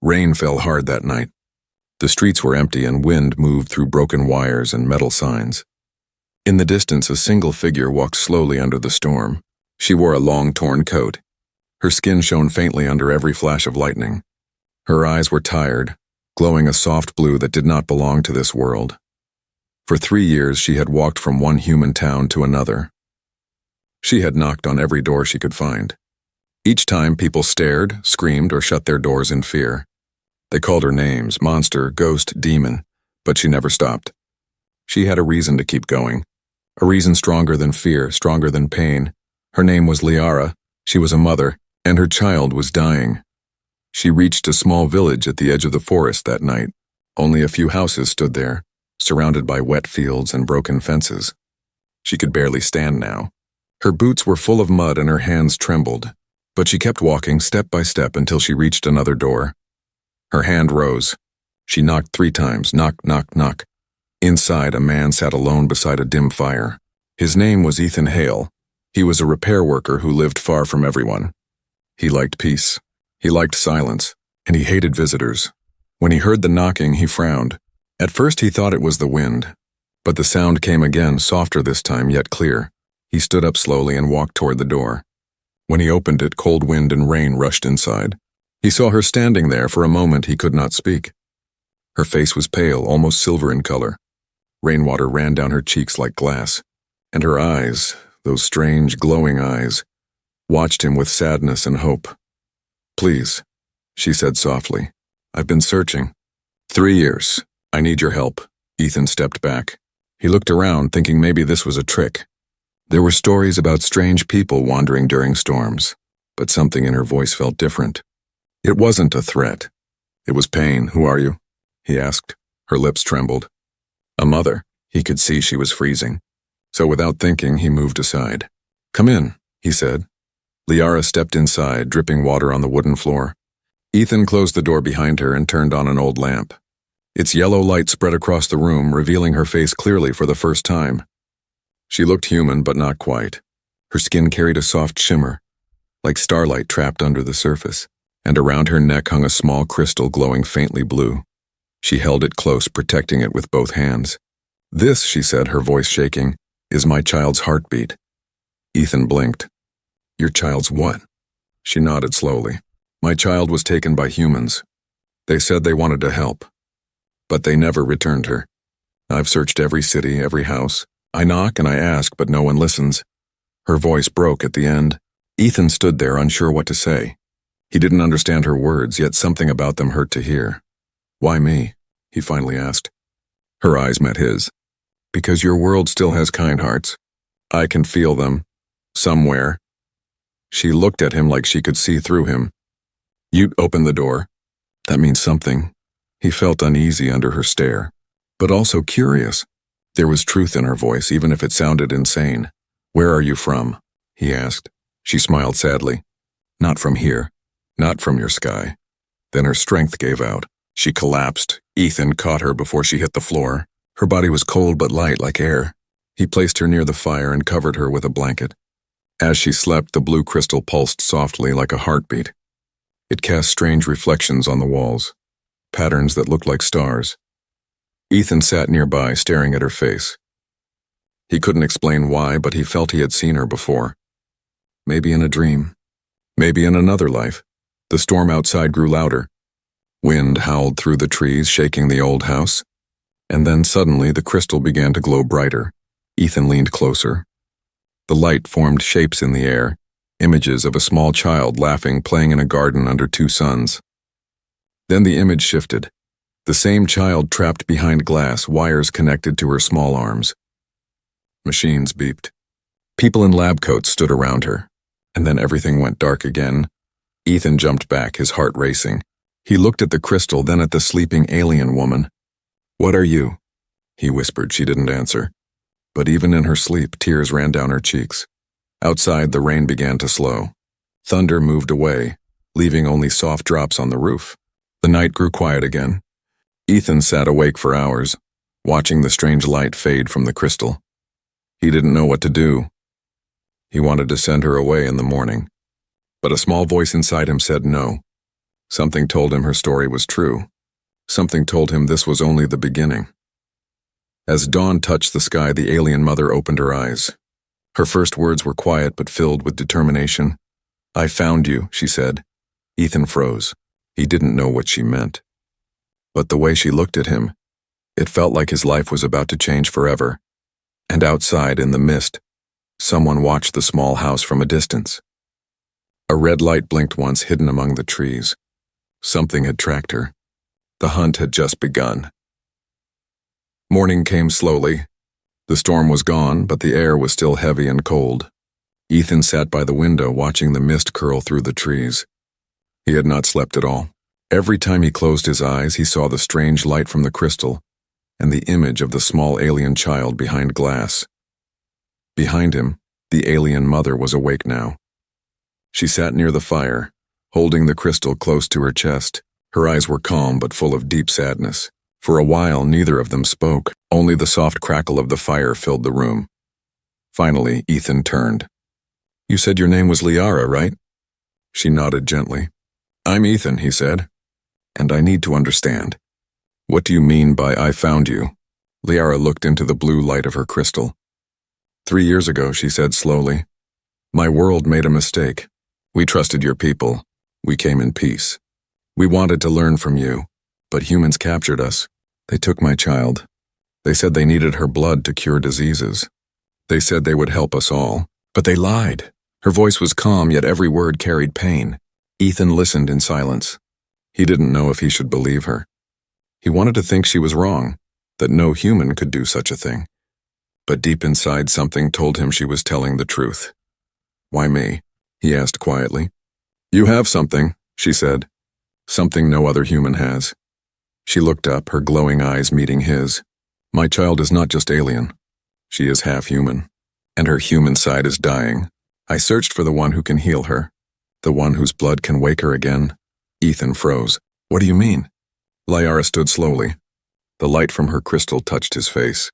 Rain fell hard that night. The streets were empty and wind moved through broken wires and metal signs. In the distance, a single figure walked slowly under the storm. She wore a long, torn coat. Her skin shone faintly under every flash of lightning. Her eyes were tired, glowing a soft blue that did not belong to this world. For 3 years, she had walked from one human town to another. She had knocked on every door she could find. Each time, people stared, screamed, or shut their doors in fear. They called her names, monster, ghost, demon, but she never stopped. She had a reason to keep going. A reason stronger than fear, stronger than pain. Her name was Liara. She was a mother, and her child was dying. She reached a small village at the edge of the forest that night. Only a few houses stood there, surrounded by wet fields and broken fences. She could barely stand now. Her boots were full of mud and her hands trembled, but she kept walking step by step until she reached another door. Her hand rose. She knocked 3 times, knock, knock, knock. Inside, a man sat alone beside a dim fire. His name was Ethan Hale. He was a repair worker who lived far from everyone. He liked peace. He liked silence, and he hated visitors. When he heard the knocking, he frowned. At first, he thought it was the wind, but the sound came again, softer this time, yet clear. He stood up slowly and walked toward the door. When he opened it, cold wind and rain rushed inside. He saw her standing there. For a moment, he could not speak. Her face was pale, almost silver in color. Rainwater ran down her cheeks like glass, and her eyes, those strange, glowing eyes, watched him with sadness and hope. "Please," she said softly. "I've been searching. 3 years. I need your help." Ethan stepped back. He looked around, thinking maybe this was a trick. There were stories about strange people wandering during storms, but something in her voice felt different. It wasn't a threat. It was pain. "Who are you?" he asked. Her lips trembled. "A mother." He could see she was freezing. So without thinking, he moved aside. "Come in," he said. Liara stepped inside, dripping water on the wooden floor. Ethan closed the door behind her and turned on an old lamp. Its yellow light spread across the room, revealing her face clearly for the first time. She looked human, but not quite. Her skin carried a soft shimmer, like starlight trapped under the surface, and around her neck hung a small crystal glowing faintly blue. She held it close, protecting it with both hands. "This," she said, her voice shaking, "is my child's heartbeat." Ethan blinked. "Your child's what?" She nodded slowly. "My child was taken by humans. They said they wanted to help, but they never returned her. I've searched every city, every house. I knock and I ask, but no one listens." Her voice broke at the end. Ethan stood there, unsure what to say. He didn't understand her words, yet something about them hurt to hear. "Why me?" he finally asked. Her eyes met his. "Because your world still has kind hearts. I can feel them. Somewhere." She looked at him like she could see through him. "You opened the door. That means something." He felt uneasy under her stare, but also curious. There was truth in her voice, even if it sounded insane. "Where are you from?" he asked. She smiled sadly. "Not from here. Not from your sky." Then her strength gave out. She collapsed. Ethan caught her before she hit the floor. Her body was cold but light, like air. He placed her near the fire and covered her with a blanket. As she slept, the blue crystal pulsed softly like a heartbeat. It cast strange reflections on the walls, patterns that looked like stars. Ethan sat nearby, staring at her face. He couldn't explain why, but he felt he had seen her before. Maybe in a dream. Maybe in another life. The storm outside grew louder. Wind howled through the trees, shaking the old house. And then suddenly the crystal began to glow brighter. Ethan leaned closer. The light formed shapes in the air, images of a small child laughing, playing in a garden under 2 suns. Then the image shifted. The same child trapped behind glass, wires connected to her small arms. Machines beeped. People in lab coats stood around her. And then everything went dark again. Ethan jumped back, his heart racing. He looked at the crystal, then at the sleeping alien woman. "What are you?" he whispered. She didn't answer. But even in her sleep, tears ran down her cheeks. Outside, the rain began to slow. Thunder moved away, leaving only soft drops on the roof. The night grew quiet again. Ethan sat awake for hours, watching the strange light fade from the crystal. He didn't know what to do. He wanted to send her away in the morning, but a small voice inside him said no. Something told him her story was true. Something told him this was only the beginning. As dawn touched the sky, the alien mother opened her eyes. Her first words were quiet but filled with determination. "I found you," she said. Ethan froze. He didn't know what she meant. But the way she looked at him, it felt like his life was about to change forever. And outside, in the mist, someone watched the small house from a distance. A red light blinked once, hidden among the trees. Something had tracked her. The hunt had just begun. Morning came slowly. The storm was gone, but the air was still heavy and cold. Ethan sat by the window, watching the mist curl through the trees. He had not slept at all. Every time he closed his eyes, he saw the strange light from the crystal and the image of the small alien child behind glass. Behind him, the alien mother was awake now. She sat near the fire, holding the crystal close to her chest. Her eyes were calm but full of deep sadness. For a while, neither of them spoke. Only the soft crackle of the fire filled the room. Finally, Ethan turned. "You said your name was Liara, right?" She nodded gently. "I'm Ethan," he said. "And I need to understand. What do you mean by 'I found you'?" Liara looked into the blue light of her crystal. 3 years ago," she said slowly, "my world made a mistake. We trusted your people. We came in peace. We wanted to learn from you, but humans captured us. They took my child. They said they needed her blood to cure diseases. They said they would help us all, but they lied." Her voice was calm, yet every word carried pain. Ethan listened in silence. He didn't know if he should believe her. He wanted to think she was wrong, that no human could do such a thing. But deep inside, something told him she was telling the truth. "Why me?" he asked quietly. "You have something," she said. "Something no other human has." She looked up, her glowing eyes meeting his. "My child is not just alien. She is half human, and her human side is dying. I searched for the one who can heal her, the one whose blood can wake her again." Ethan froze. "What do you mean?" Liara stood slowly. The light from her crystal touched his face.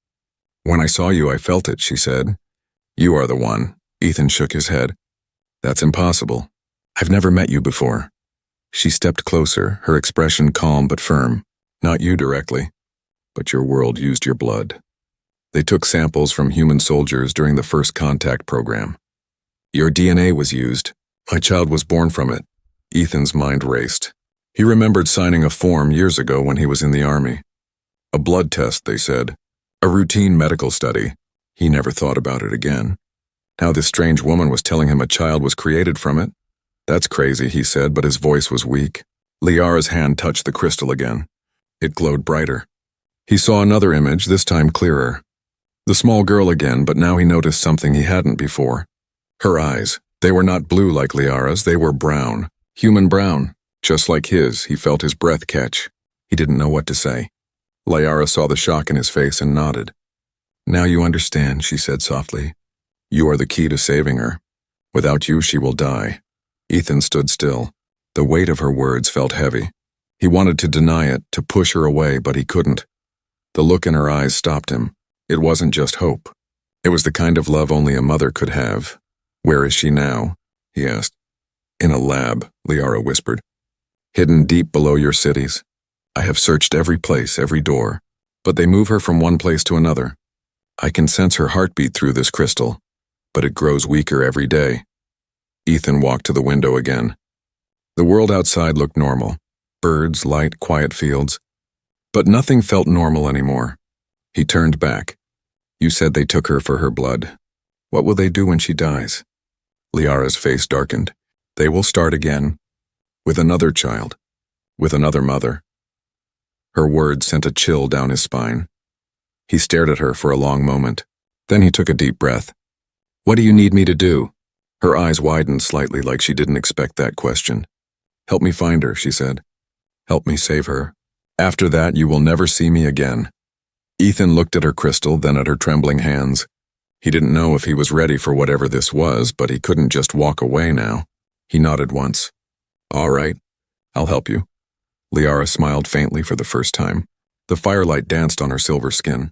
"When I saw you, I felt it," she said. "You are the one." Ethan shook his head. "That's impossible. I've never met you before." She stepped closer, her expression calm but firm. "Not you directly, but your world used your blood. They took samples from human soldiers during the first contact program. Your DNA was used. My child was born from it." Ethan's mind raced. He remembered signing a form years ago when he was in the army. A blood test, they said. A routine medical study. He never thought about it again. Now this strange woman was telling him a child was created from it. "That's crazy," he said, but his voice was weak. Liara's hand touched the crystal again. It glowed brighter. He saw another image, this time clearer. The small girl again, but now he noticed something he hadn't before. Her eyes. They were not blue like Liara's, they were brown. Human brown. Just like his, he felt his breath catch. He didn't know what to say. Liara saw the shock in his face and nodded. "Now you understand," she said softly. "You are the key to saving her. Without you, she will die." Ethan stood still. The weight of her words felt heavy. He wanted to deny it, to push her away, but he couldn't. The look in her eyes stopped him. It wasn't just hope. It was the kind of love only a mother could have. "Where is she now?" he asked. "In a lab," Liara whispered. "Hidden deep below your cities. I have searched every place, every door, but they move her from one place to another. I can sense her heartbeat through this crystal, but it grows weaker every day." Ethan walked to the window again. The world outside looked normal. Birds, light, quiet fields. But nothing felt normal anymore. He turned back. "You said they took her for her blood. What will they do when she dies?" Liara's face darkened. "They will start again. With another child. With another mother." Her words sent a chill down his spine. He stared at her for a long moment. Then he took a deep breath. "What do you need me to do?" Her eyes widened slightly like she didn't expect that question. "Help me find her," she said. "Help me save her. After that, you will never see me again." Ethan looked at her crystal, then at her trembling hands. He didn't know if he was ready for whatever this was, but he couldn't just walk away now. He nodded once. "All right, I'll help you." Liara smiled faintly for the first time. The firelight danced on her silver skin.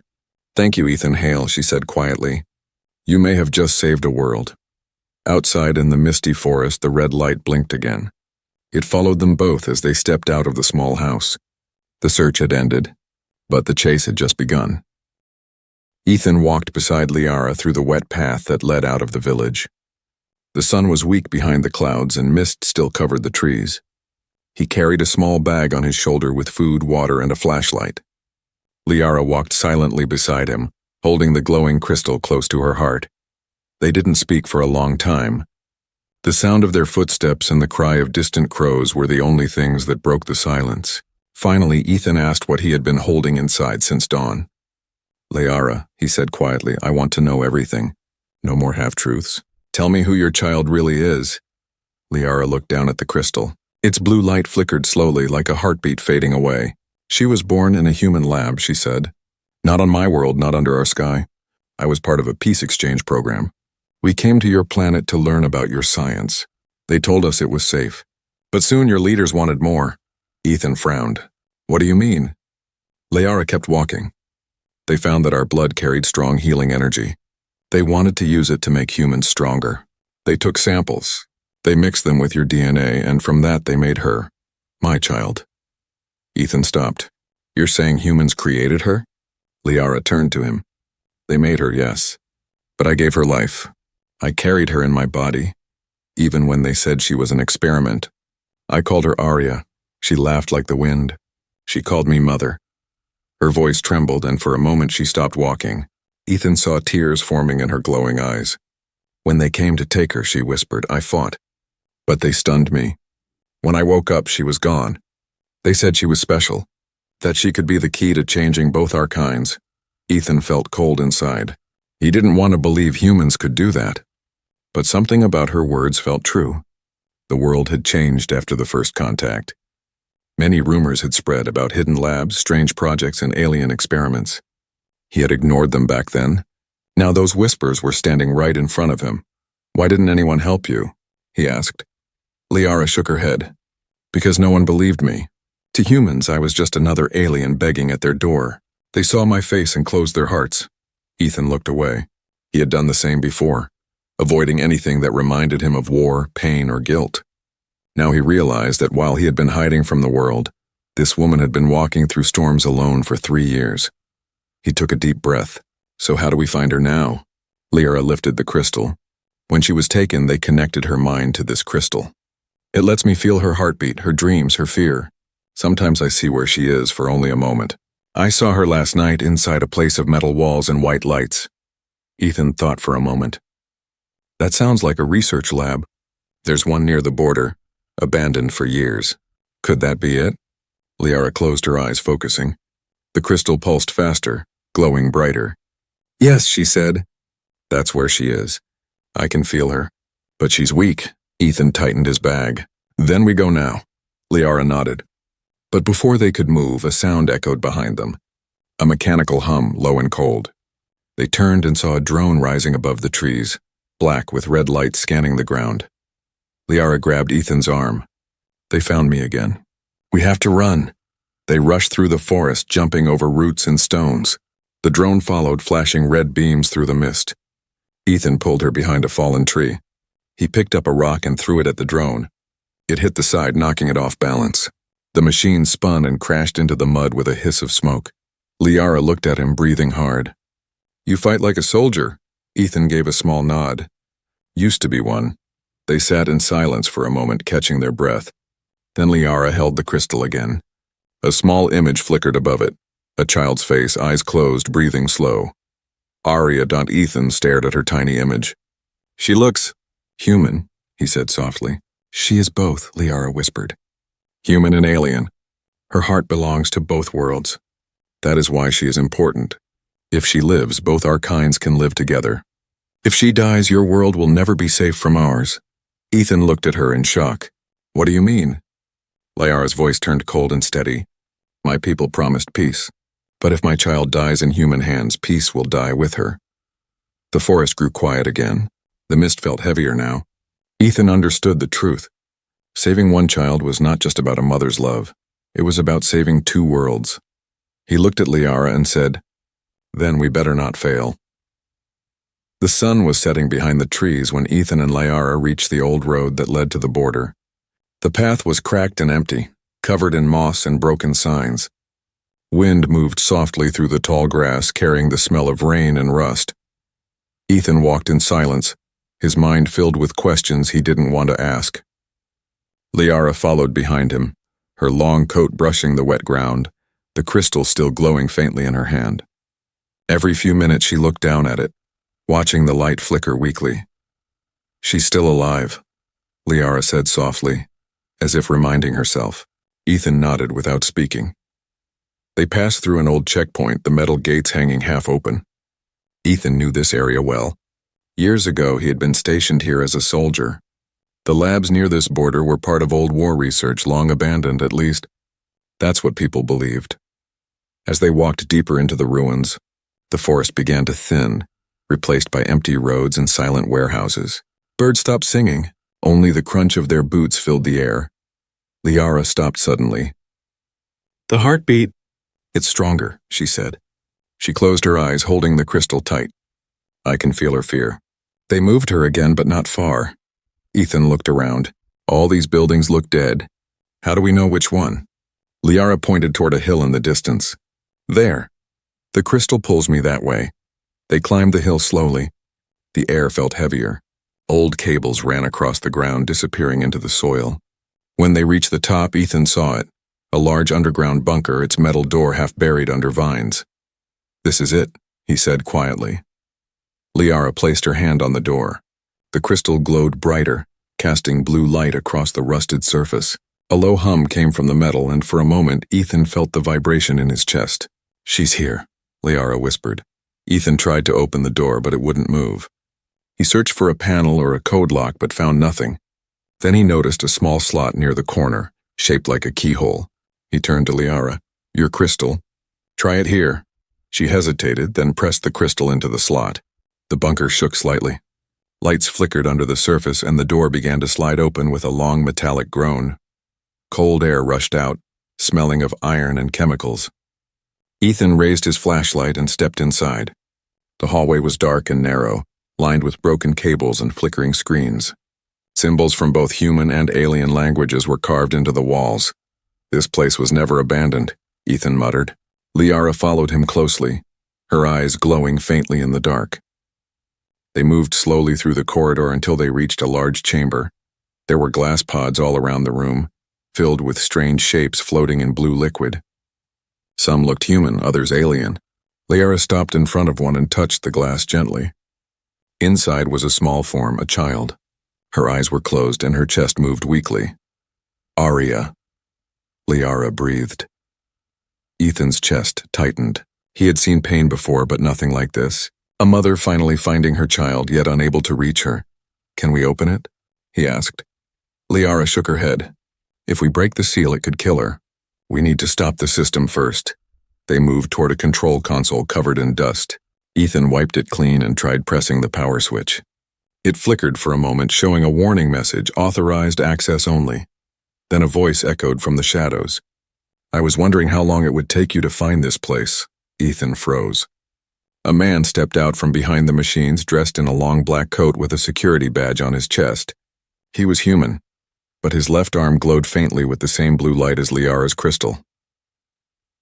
"Thank you, Ethan Hale," she said quietly. "You may have just saved a world." Outside in the misty forest, the red light blinked again. It followed them both as they stepped out of the small house. The search had ended, but the chase had just begun. Ethan walked beside Liara through the wet path that led out of the village. The sun was weak behind the clouds and mist still covered the trees. He carried a small bag on his shoulder with food, water, and a flashlight. Liara walked silently beside him, holding the glowing crystal close to her heart. They didn't speak for a long time. The sound of their footsteps and the cry of distant crows were the only things that broke the silence. Finally, Ethan asked what he had been holding inside since dawn. "Liara," he said quietly, "I want to know everything. No more half-truths. Tell me who your child really is." Liara looked down at the crystal. Its blue light flickered slowly, like a heartbeat fading away. "She was born in a human lab," she said. "Not on my world, not under our sky. I was part of a peace exchange program. We came to your planet to learn about your science. They told us it was safe. But soon your leaders wanted more." Ethan frowned. "What do you mean?" Liara kept walking. "They found that our blood carried strong healing energy. They wanted to use it to make humans stronger. They took samples. They mixed them with your DNA, and from that they made her, my child." Ethan stopped. "You're saying humans created her?" Liara turned to him. "They made her, yes. But I gave her life. I carried her in my body, even when they said she was an experiment. I called her Arya. She laughed like the wind. She called me mother." Her voice trembled, and for a moment she stopped walking. Ethan saw tears forming in her glowing eyes. "When they came to take her," she whispered, "I fought. But they stunned me. When I woke up, she was gone. They said she was special, that she could be the key to changing both our kinds." Ethan felt cold inside. He didn't want to believe humans could do that. But something about her words felt true. The world had changed after the first contact. Many rumors had spread about hidden labs, strange projects, and alien experiments. He had ignored them back then. Now those whispers were standing right in front of him. "Why didn't anyone help you?" he asked. Liara shook her head. "Because no one believed me. To humans, I was just another alien begging at their door. They saw my face and closed their hearts." Ethan looked away. He had done the same before, avoiding anything that reminded him of war, pain, or guilt. Now he realized that while he had been hiding from the world, this woman had been walking through storms alone for 3 years. He took a deep breath. "So how do we find her now?" Liara lifted the crystal. When she was taken, they connected her mind to this crystal. "It lets me feel her heartbeat, her dreams, her fear. Sometimes I see where she is for only a moment. I saw her last night inside a place of metal walls and white lights." Ethan thought for a moment. "That sounds like a research lab. There's one near the border, abandoned for years. Could that be it?" Liara closed her eyes, focusing. The crystal pulsed faster, glowing brighter. "Yes," she said. "That's where she is. I can feel her. But she's weak." Ethan tightened his bag. "Then we go now." Liara nodded. But before they could move, a sound echoed behind them. A mechanical hum, low and cold. They turned and saw a drone rising above the trees, black with red lights scanning the ground. Liara grabbed Ethan's arm. "They found me again. We have to run." They rushed through the forest, jumping over roots and stones. The drone followed, flashing red beams through the mist. Ethan pulled her behind a fallen tree. He picked up a rock and threw it at the drone. It hit the side, knocking it off balance. The machine spun and crashed into the mud with a hiss of smoke. Liara looked at him, breathing hard. "You fight like a soldier." Ethan gave a small nod. "Used to be one." They sat in silence for a moment, catching their breath. Then Liara held the crystal again. A small image flickered above it. A child's face, eyes closed, breathing slow. Arya. Ethan stared at her tiny image. "She looks human," he said softly. "She is both," Liara whispered. "Human and alien. Her heart belongs to both worlds. That is why she is important. If she lives, both our kinds can live together. If she dies, your world will never be safe from ours." Ethan looked at her in shock. "What do you mean?" Liara's voice turned cold and steady. "My people promised peace. But if my child dies in human hands, peace will die with her." The forest grew quiet again. The mist felt heavier now. Ethan understood the truth. Saving one child was not just about a mother's love. It was about saving 2 worlds. He looked at Liara and said, "Then we better not fail." The sun was setting behind the trees when Ethan and Liara reached the old road that led to the border. The path was cracked and empty, covered in moss and broken signs. Wind moved softly through the tall grass, carrying the smell of rain and rust. Ethan walked in silence, his mind filled with questions he didn't want to ask. Liara followed behind him, her long coat brushing the wet ground, the crystal still glowing faintly in her hand. Every few minutes she looked down at it, watching the light flicker weakly. "She's still alive," Liara said softly, as if reminding herself. Ethan nodded without speaking. They passed through an old checkpoint, the metal gates hanging half open. Ethan knew this area well. Years ago, he had been stationed here as a soldier. The labs near this border were part of old war research, long abandoned at least. That's what people believed. As they walked deeper into the ruins, the forest began to thin, replaced by empty roads and silent warehouses. Birds stopped singing, only the crunch of their boots filled the air. Liara stopped suddenly. "The heartbeat." "It's stronger," she said. She closed her eyes, holding the crystal tight. I can feel her fear. They moved her again, but not far. Ethan looked around. All these buildings looked dead. How do we know which one? Liara pointed toward a hill in the distance. "There. The crystal pulls me that way." They climbed the hill slowly. The air felt heavier. Old cables ran across the ground, disappearing into the soil. When they reached the top, Ethan saw it. A large underground bunker, its metal door half buried under vines. "This is it," he said quietly. Liara placed her hand on the door. The crystal glowed brighter, casting blue light across the rusted surface. A low hum came from the metal, and for a moment Ethan felt the vibration in his chest. "She's here," Liara whispered. Ethan tried to open the door, but it wouldn't move. He searched for a panel or a code lock, but found nothing. Then he noticed a small slot near the corner, shaped like a keyhole. He turned to Liara. "Your crystal. Try it here." She hesitated, then pressed the crystal into the slot. The bunker shook slightly. Lights flickered under the surface, and the door began to slide open with a long metallic groan. Cold air rushed out, smelling of iron and chemicals. Ethan raised his flashlight and stepped inside. The hallway was dark and narrow, lined with broken cables and flickering screens. Symbols from both human and alien languages were carved into the walls. "This place was never abandoned," Ethan muttered. Liara followed him closely, her eyes glowing faintly in the dark. They moved slowly through the corridor until they reached a large chamber. There were glass pods all around the room, filled with strange shapes floating in blue liquid. Some looked human, others alien. Liara stopped in front of one and touched the glass gently. Inside was a small form, a child. Her eyes were closed and her chest moved weakly. "Aria," Liara breathed. Ethan's chest tightened. He had seen pain before, but nothing like this. A mother finally finding her child, yet unable to reach her. "Can we open it?" he asked. Liara shook her head. "If we break the seal, it could kill her. We need to stop the system first." They moved toward a control console covered in dust. Ethan wiped it clean and tried pressing the power switch. It flickered for a moment, showing a warning message, "Authorized access only." Then a voice echoed from the shadows. "I was wondering how long it would take you to find this place." Ethan froze. A man stepped out from behind the machines, dressed in a long black coat with a security badge on his chest. He was human, but his left arm glowed faintly with the same blue light as Liara's crystal.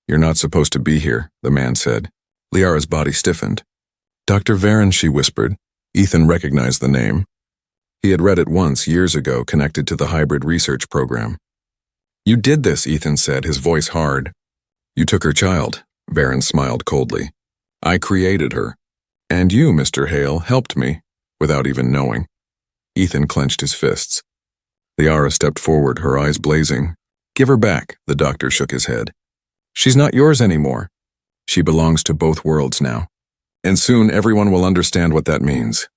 "You're not supposed to be here," the man said. Liara's body stiffened. "Dr. Varen," she whispered. Ethan recognized the name. He had read it once, years ago, connected to the hybrid research program. "You did this," Ethan said, his voice hard. "You took her child," Varen smiled coldly. "I created her. And you, Mr. Hale, helped me, without even knowing." Ethan clenched his fists. Liara stepped forward, her eyes blazing. "Give her back," the doctor shook his head. "She's not yours anymore. She belongs to both worlds now. And soon everyone will understand what that means."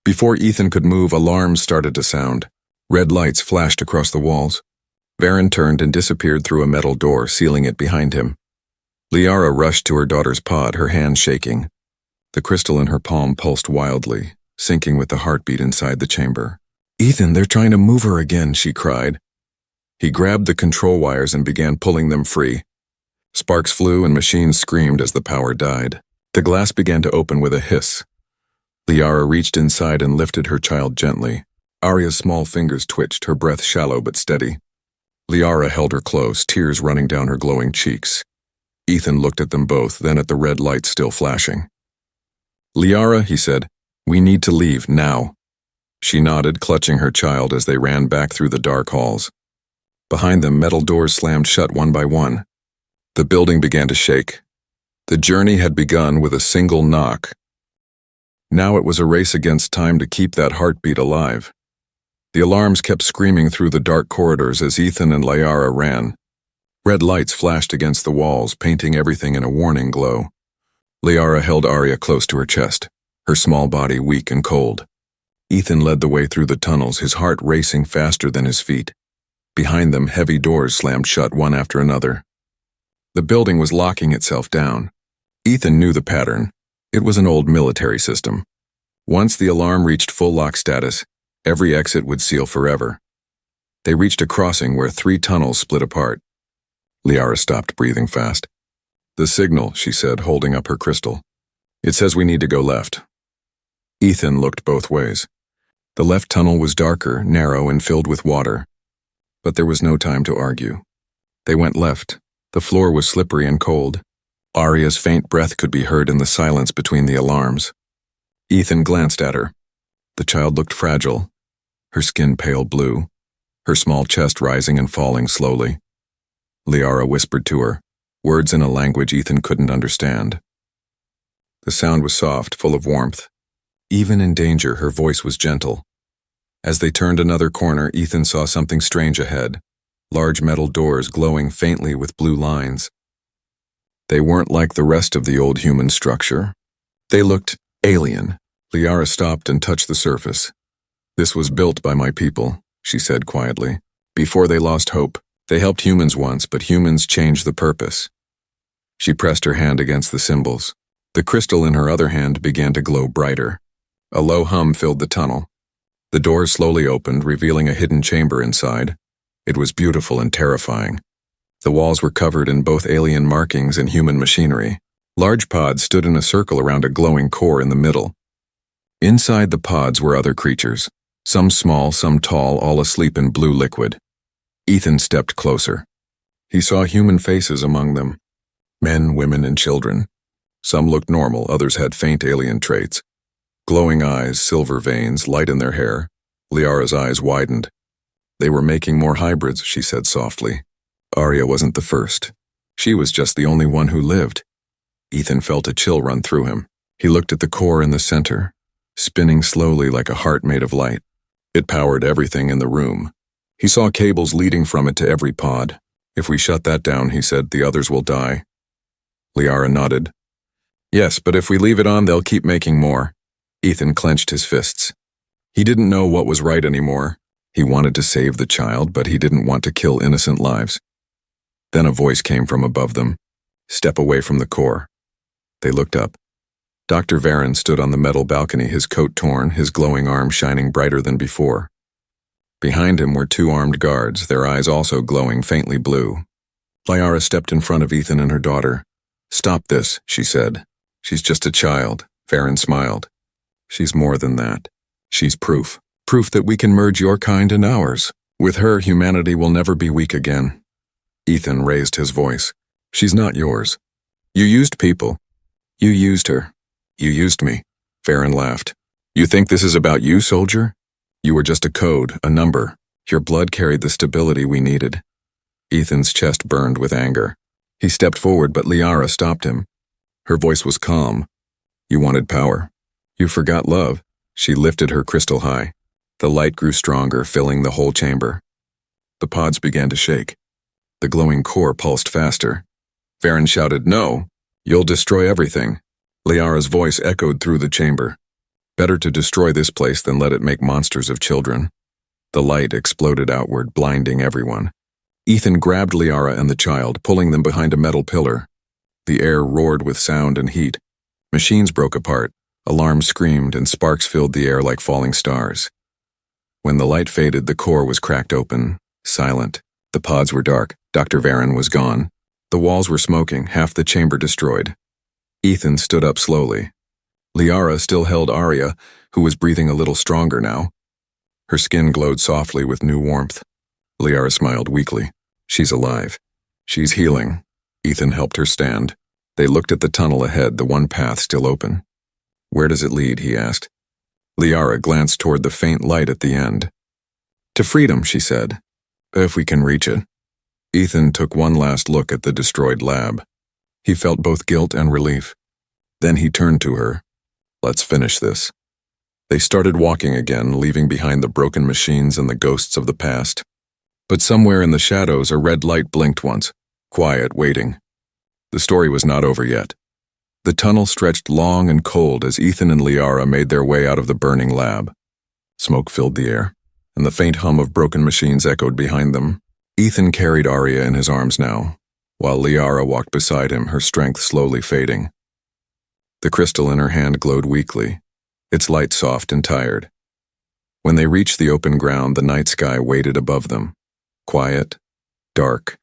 Before Ethan could move, alarms started to sound. Red lights flashed across the walls. Varen turned and disappeared through a metal door, sealing it behind him. Liara rushed to her daughter's pod, her hand shaking. The crystal in her palm pulsed wildly, syncing with the heartbeat inside the chamber. "Ethan, they're trying to move her again," she cried. He grabbed the control wires and began pulling them free. Sparks flew and machines screamed as the power died. The glass began to open with a hiss. Liara reached inside and lifted her child gently. Arya's small fingers twitched, her breath shallow but steady. Liara held her close, tears running down her glowing cheeks. Ethan looked at them both, then at the red lights still flashing. "Liara," he said, "we need to leave, now." She nodded, clutching her child as they ran back through the dark halls. Behind them, metal doors slammed shut one by one. The building began to shake. The journey had begun with a single knock. Now it was a race against time to keep that heartbeat alive. The alarms kept screaming through the dark corridors as Ethan and Liara ran. Red lights flashed against the walls, painting everything in a warning glow. Liara held Arya close to her chest, her small body weak and cold. Ethan led the way through the tunnels, his heart racing faster than his feet. Behind them, heavy doors slammed shut one after another. The building was locking itself down. Ethan knew the pattern. It was an old military system. Once the alarm reached full lock status, every exit would seal forever. They reached a crossing where 3 tunnels split apart. Liara stopped, breathing fast. "The signal," she said, holding up her crystal. "It says we need to go left." Ethan looked both ways. The left tunnel was darker, narrow, and filled with water. But there was no time to argue. They went left. The floor was slippery and cold. Arya's faint breath could be heard in the silence between the alarms. Ethan glanced at her. The child looked fragile, her skin pale blue, her small chest rising and falling slowly. Liara whispered to her, words in a language Ethan couldn't understand. The sound was soft, full of warmth. Even in danger, her voice was gentle. As they turned another corner, Ethan saw something strange ahead, large metal doors glowing faintly with blue lines. They weren't like the rest of the old human structure. They looked alien. Liara stopped and touched the surface. "This was built by my people," she said quietly. "Before they lost hope. They helped humans once, but humans changed the purpose." She pressed her hand against the symbols. The crystal in her other hand began to glow brighter. A low hum filled the tunnel. The doors slowly opened, revealing a hidden chamber inside. It was beautiful and terrifying. The walls were covered in both alien markings and human machinery. Large pods stood in a circle around a glowing core in the middle. Inside the pods were other creatures, some small, some tall, all asleep in blue liquid. Ethan stepped closer. He saw human faces among them. Men, women, and children. Some looked normal, others had faint alien traits. Glowing eyes, silver veins, light in their hair. Liara's eyes widened. "They were making more hybrids," she said softly. Arya wasn't the first. She was just the only one who lived. Ethan felt a chill run through him. He looked at the core in the center, spinning slowly like a heart made of light. It powered everything in the room. He saw cables leading from it to every pod. "If we shut that down," he said, "the others will die." Liara nodded. "Yes, but if we leave it on, they'll keep making more." Ethan clenched his fists. He didn't know what was right anymore. He wanted to save the child, but he didn't want to kill innocent lives. Then a voice came from above them. "Step away from the core." They looked up. Dr. Varen stood on the metal balcony, his coat torn, his glowing arm shining brighter than before. Behind him were 2 armed guards, their eyes also glowing faintly blue. Liara stepped in front of Ethan and her daughter. "Stop this," she said. "She's just a child." Varen smiled. "She's more than that. She's proof. Proof that we can merge your kind and ours. With her, humanity will never be weak again." Ethan raised his voice. "She's not yours. You used people. You used her. You used me." Varen laughed. "You think this is about you, soldier? You were just a code, a number. Your blood carried the stability we needed." Ethan's chest burned with anger. He stepped forward, but Liara stopped him. Her voice was calm. "You wanted power. You forgot love." She lifted her crystal high. The light grew stronger, filling the whole chamber. The pods began to shake. The glowing core pulsed faster. Varen shouted, "No! You'll destroy everything." Liara's voice echoed through the chamber. "Better to destroy this place than let it make monsters of children." The light exploded outward, blinding everyone. Ethan grabbed Liara and the child, pulling them behind a metal pillar. The air roared with sound and heat. Machines broke apart. Alarms screamed and sparks filled the air like falling stars. When the light faded, the core was cracked open, silent. The pods were dark. Dr. Varen was gone. The walls were smoking, half the chamber destroyed. Ethan stood up slowly. Liara still held Arya, who was breathing a little stronger now. Her skin glowed softly with new warmth. Liara smiled weakly. She's alive. She's healing. Ethan helped her stand. They looked at the tunnel ahead, the one path still open. Where does it lead, he asked. Liara glanced toward the faint light at the end. To freedom, she said. If we can reach it. Ethan took one last look at the destroyed lab. He felt both guilt and relief. Then he turned to her. Let's finish this. They started walking again, leaving behind the broken machines and the ghosts of the past. But somewhere in the shadows, a red light blinked once, quiet, waiting. The story was not over yet. The tunnel stretched long and cold as Ethan and Liara made their way out of the burning lab. Smoke filled the air, and the faint hum of broken machines echoed behind them. Ethan carried Arya in his arms now, while Liara walked beside him, her strength slowly fading. The crystal in her hand glowed weakly, its light soft and tired. When they reached the open ground, the night sky waited above them, quiet, dark,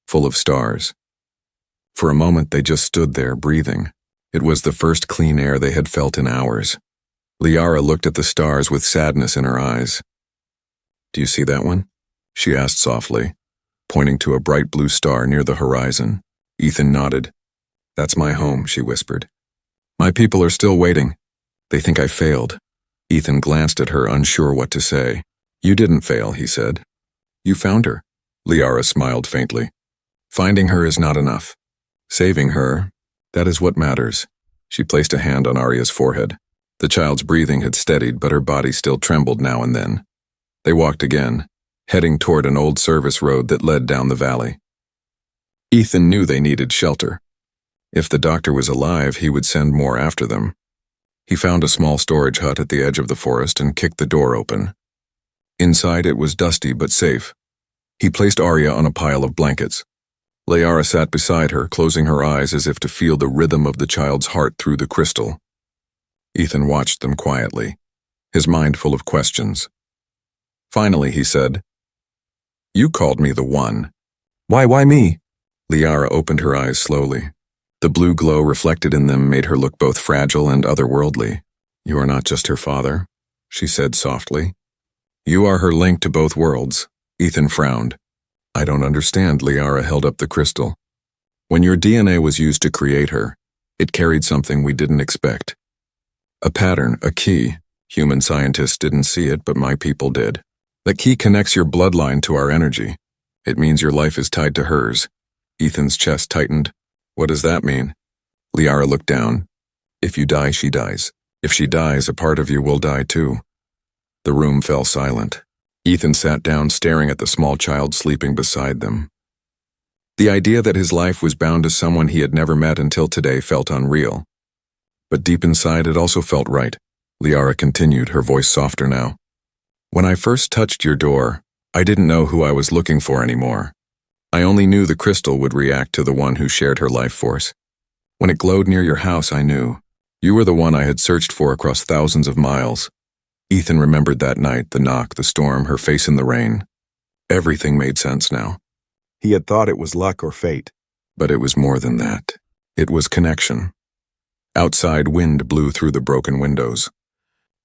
full of stars. For a moment they just stood there, breathing. It was the first clean air they had felt in hours. Liara looked at the stars with sadness in her eyes. Do you see that one? She asked softly, pointing to a bright blue star near the horizon. Ethan nodded. That's my home, she whispered. My people are still waiting. They think I failed. Ethan glanced at her, unsure what to say. You didn't fail, he said. You found her. Liara smiled faintly. Finding her is not enough. Saving her, that is what matters. She placed a hand on Arya's forehead. The child's breathing had steadied, but her body still trembled now and then. They walked again, heading toward an old service road that led down the valley. Ethan knew they needed shelter. If the doctor was alive, he would send more after them. He found a small storage hut at the edge of the forest and kicked the door open. Inside it was dusty but safe. He placed Arya on a pile of blankets. Liara sat beside her, closing her eyes as if to feel the rhythm of the child's heart through the crystal. Ethan watched them quietly, his mind full of questions. Finally, he said, You called me the one. Why me? Liara opened her eyes slowly. The blue glow reflected in them made her look both fragile and otherworldly. You are not just her father, she said softly. You are her link to both worlds. Ethan frowned. I don't understand, Liara held up the crystal. When your DNA was used to create her, it carried something we didn't expect. A pattern, a key. Human scientists didn't see it, but my people did. The key connects your bloodline to our energy. It means your life is tied to hers. Ethan's chest tightened. What does that mean? Liara looked down. If you die, she dies. If she dies, a part of you will die too. The room fell silent. Ethan sat down, staring at the small child sleeping beside them. The idea that his life was bound to someone he had never met until today felt unreal. But deep inside, it also felt right. Liara continued, her voice softer now. When I first touched your door, I didn't know who I was looking for anymore. I only knew the crystal would react to the one who shared her life force. When it glowed near your house, I knew. You were the one I had searched for across thousands of miles. Ethan remembered that night, the knock, the storm, her face in the rain. Everything made sense now. He had thought it was luck or fate, but it was more than that. It was connection. Outside, wind blew through the broken windows.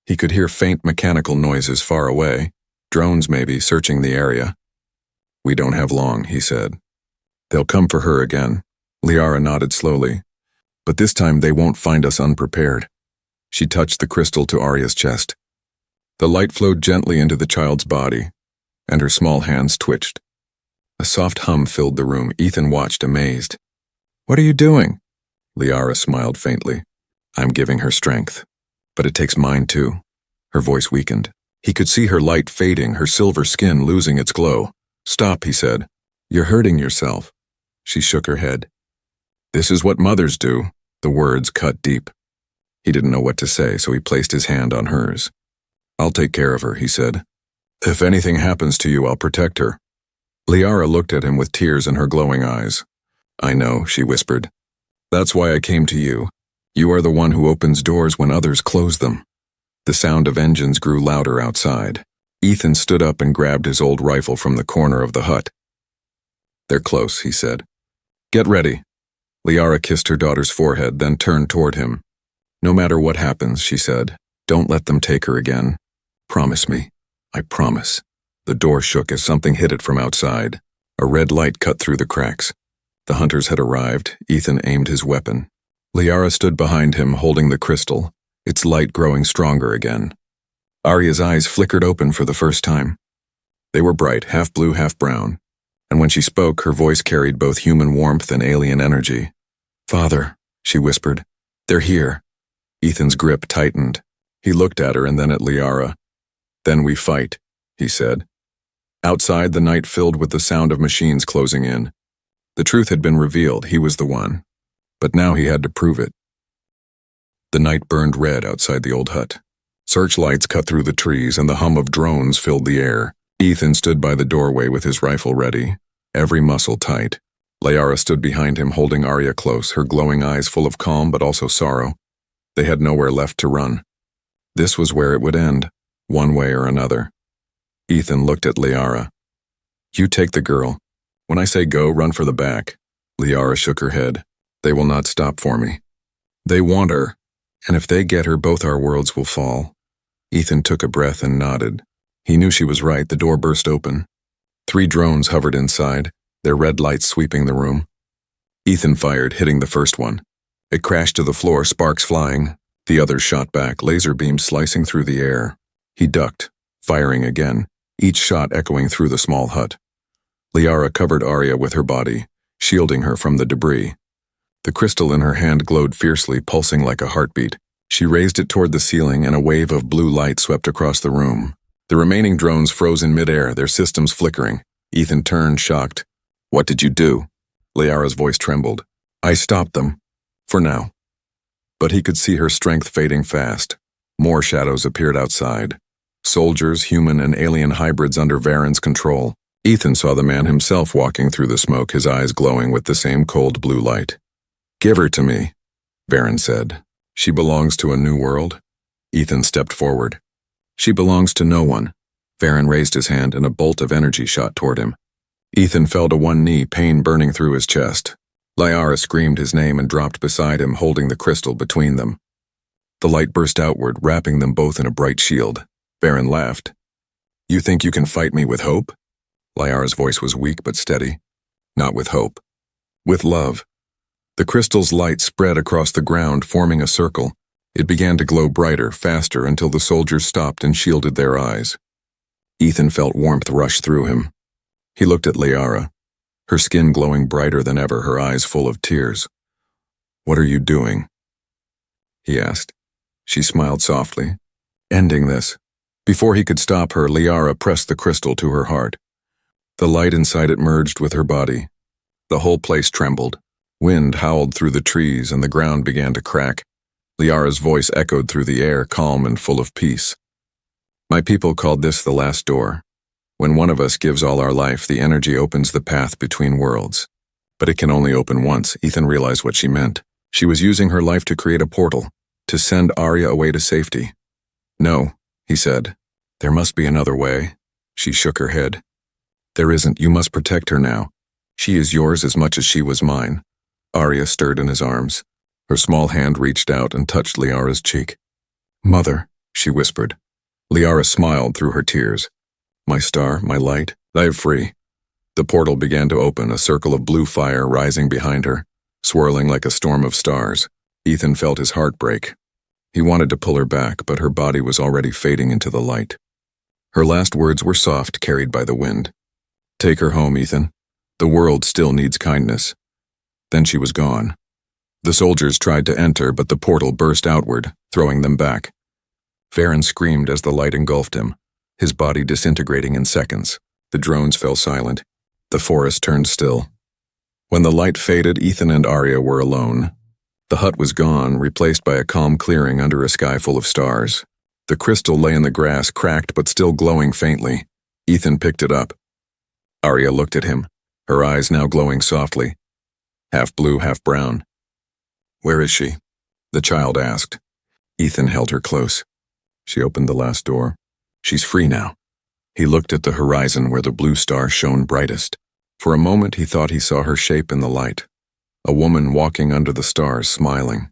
He could hear faint mechanical noises far away, drones maybe, searching the area. We don't have long, he said. They'll come for her again. Liara nodded slowly. But this time they won't find us unprepared. She touched the crystal to Arya's chest. The light flowed gently into the child's body, and her small hands twitched. A soft hum filled the room. Ethan watched, amazed. What are you doing? Liara smiled faintly. I'm giving her strength. But it takes mine too. Her voice weakened. He could see her light fading, her silver skin losing its glow. Stop, he said. You're hurting yourself. She shook her head. This is what mothers do. The words cut deep. He didn't know what to say, so he placed his hand on hers. I'll take care of her, he said. If anything happens to you, I'll protect her. Liara looked at him with tears in her glowing eyes. I know, she whispered. That's why I came to you. You are the one who opens doors when others close them. The sound of engines grew louder outside. Ethan stood up and grabbed his old rifle from the corner of the hut. They're close, he said. Get ready. Liara kissed her daughter's forehead, then turned toward him. No matter what happens, she said, don't let them take her again. Promise me. I promise. The door shook as something hit it from outside. A red light cut through the cracks. The hunters had arrived. Ethan aimed his weapon. Liara stood behind him, holding the crystal, its light growing stronger again. Arya's eyes flickered open for the first time. They were bright, half blue, half brown, and when she spoke, her voice carried both human warmth and alien energy. "Father," she whispered, "they're here." Ethan's grip tightened. He looked at her and then at Liara. "Then we fight," he said. Outside, the night filled with the sound of machines closing in. The truth had been revealed. He was the one. But now he had to prove it. The night burned red outside the old hut. Searchlights cut through the trees and the hum of drones filled the air. Ethan stood by the doorway with his rifle ready, every muscle tight. Liara stood behind him, holding Arya close, her glowing eyes full of calm but also sorrow. They had nowhere left to run. This was where it would end, one way or another. Ethan looked at Liara. "You take the girl. When I say go, run for the back." Liara shook her head. "They will not stop for me. They want her, and if they get her, both our worlds will fall." Ethan took a breath and nodded. He knew she was right. The door burst open. 3 drones hovered inside, their red lights sweeping the room. Ethan fired, hitting the first one. It crashed to the floor, sparks flying. The others shot back, laser beams slicing through the air. He ducked, firing again, each shot echoing through the small hut. Liara covered Arya with her body, shielding her from the debris. The crystal in her hand glowed fiercely, pulsing like a heartbeat. She raised it toward the ceiling, and a wave of blue light swept across the room. The remaining drones froze in midair, their systems flickering. Ethan turned, shocked. "What did you do?" Liara's voice trembled. "I stopped them. For now." But he could see her strength fading fast. More shadows appeared outside. Soldiers, human and alien hybrids under Varen's control. Ethan saw the man himself walking through the smoke, his eyes glowing with the same cold blue light. "Give her to me," Varen said. "She belongs to a new world." Ethan stepped forward. "She belongs to no one." Varen raised his hand and a bolt of energy shot toward him. Ethan fell to one knee, pain burning through his chest. Liara screamed his name and dropped beside him, holding the crystal between them. The light burst outward, wrapping them both in a bright shield. Varen laughed. "You think you can fight me with hope?" Liara's voice was weak but steady. "Not with hope. With love." The crystal's light spread across the ground, forming a circle. It began to glow brighter, faster, until the soldiers stopped and shielded their eyes. Ethan felt warmth rush through him. He looked at Liara, her skin glowing brighter than ever, her eyes full of tears. "What are you doing?" he asked. She smiled softly. "Ending this." Before he could stop her, Liara pressed the crystal to her heart. The light inside it merged with her body. The whole place trembled. Wind howled through the trees and the ground began to crack. Liara's voice echoed through the air, calm and full of peace. "My people called this the last door. When one of us gives all our life, the energy opens the path between worlds. But it can only open once." Ethan realized what she meant. She was using her life to create a portal, to send Arya away to safety. "No," he said. "There must be another way." She shook her head. "There isn't. You must protect her now. She is yours as much as she was mine." Arya stirred in his arms. Her small hand reached out and touched Liara's cheek. "Mother," she whispered. Liara smiled through her tears. "My star, my light, I am free." The portal began to open, a circle of blue fire rising behind her, swirling like a storm of stars. Ethan felt his heart break. He wanted to pull her back, but her body was already fading into the light. Her last words were soft, carried by the wind. "Take her home, Ethan. The world still needs kindness." Then she was gone. The soldiers tried to enter, but the portal burst outward, throwing them back. Varen screamed as the light engulfed him, his body disintegrating in seconds. The drones fell silent. The forest turned still. When the light faded, Ethan and Arya were alone. The hut was gone, replaced by a calm clearing under a sky full of stars. The crystal lay in the grass, cracked but still glowing faintly. Ethan picked it up. Arya looked at him, her eyes now glowing softly, half blue, half brown. "Where is she?" the child asked. Ethan held her close. She opened the last door. "She's free now." He looked at the horizon where the blue star shone brightest. For a moment he thought he saw her shape in the light, a woman walking under the stars, smiling.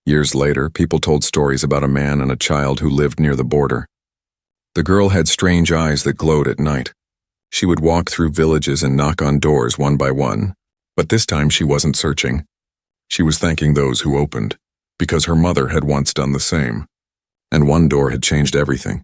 Years later, people told stories about a man and a child who lived near the border. The girl had strange eyes that glowed at night. She would walk through villages and knock on doors one by one, but this time she wasn't searching. She was thanking those who opened, because her mother had once done the same. And one door had changed everything.